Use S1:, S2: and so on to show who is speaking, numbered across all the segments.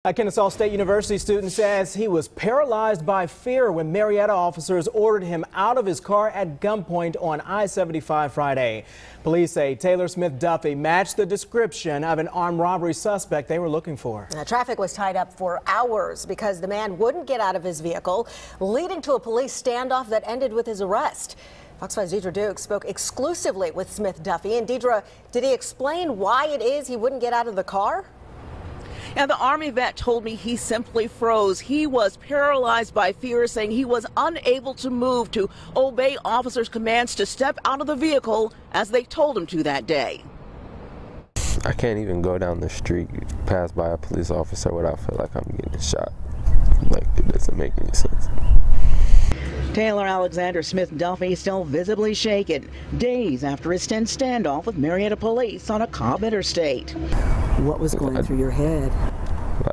S1: A Kennesaw State University student says he was paralyzed by fear when Marietta officers ordered him out of his car at gunpoint on I-75 Friday. Police say Taylor Smith Duffy matched the description of an armed robbery suspect they were looking for.
S2: Now, traffic was tied up for hours because the man wouldn't get out of his vehicle, leading to a police standoff that ended with his arrest. Fox 5's Deidre Duke spoke exclusively with Smith Duffy. And Deidre, did he explain why it is he wouldn't get out of the car?
S3: And the Army vet told me he simply froze. He was paralyzed by fear, saying he was unable to move to obey officers' commands to step out of the vehicle as they told him to that day.
S4: I can't even go down the street, pass by a police officer without feeling like I'm getting shot. Like, it doesn't make any sense.
S3: Taylor Alexander Smith Duffy still visibly shaken, days after his tense standoff with Marietta police on a Cobb interstate.
S5: What was going through your head?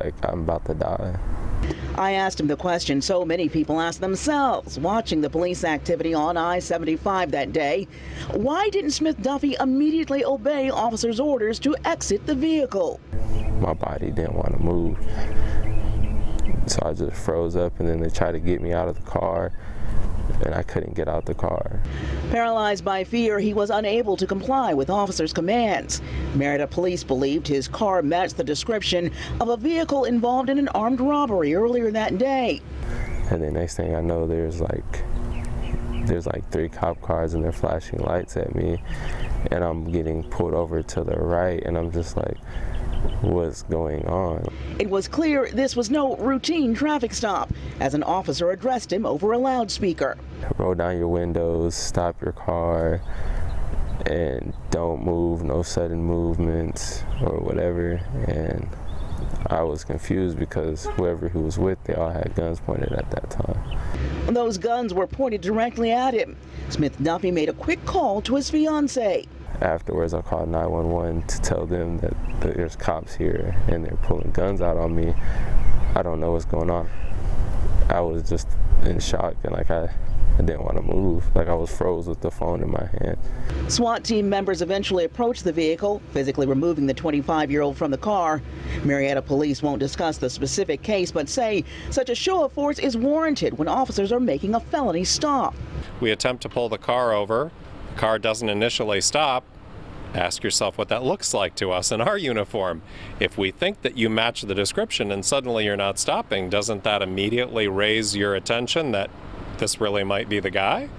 S4: Like, I'm about to die.
S3: I asked him the question so many people ask themselves watching the police activity on I-75 that day. Why didn't Smith Duffy immediately obey officers' orders to exit the vehicle?
S4: My body didn't want to move. So I just froze up, and then they tried to get me out of the car, and I couldn't get out the car.
S3: Paralyzed by fear, he was unable to comply with officers' commands. Marietta police believed his car matched the description of a vehicle involved in an armed robbery earlier that day.
S4: And the next thing I know, there's like 3 cop cars, and they're flashing lights at me, and I'm getting pulled over to the right, and I'm just like, what's going on?
S3: It was clear this was no routine traffic stop as an officer addressed him over a loudspeaker.
S4: Roll down your windows, stop your car, and don't move, no sudden movements or whatever. And I was confused because whoever he was with, they all had guns pointed at that time.
S3: Those guns were pointed directly at him. Smith Duffy made a quick call to his fiancée.
S4: Afterwards, I called 911 to tell them that there's cops here and they're pulling guns out on me. I don't know what's going on. I was just in shock, and like I didn't want to move. Like, I was froze with the phone in my hand.
S3: SWAT team members eventually approached the vehicle, physically removing the 25-year-old from the car. Marietta police won't discuss the specific case, but say such a show of force is warranted when officers are making a felony stop.
S6: We attempt to pull the car over. The car doesn't initially stop. Ask yourself what that looks like to us in our uniform. If we think that you match the description and suddenly you're not stopping, doesn't that immediately raise your attention that this really might be the guy?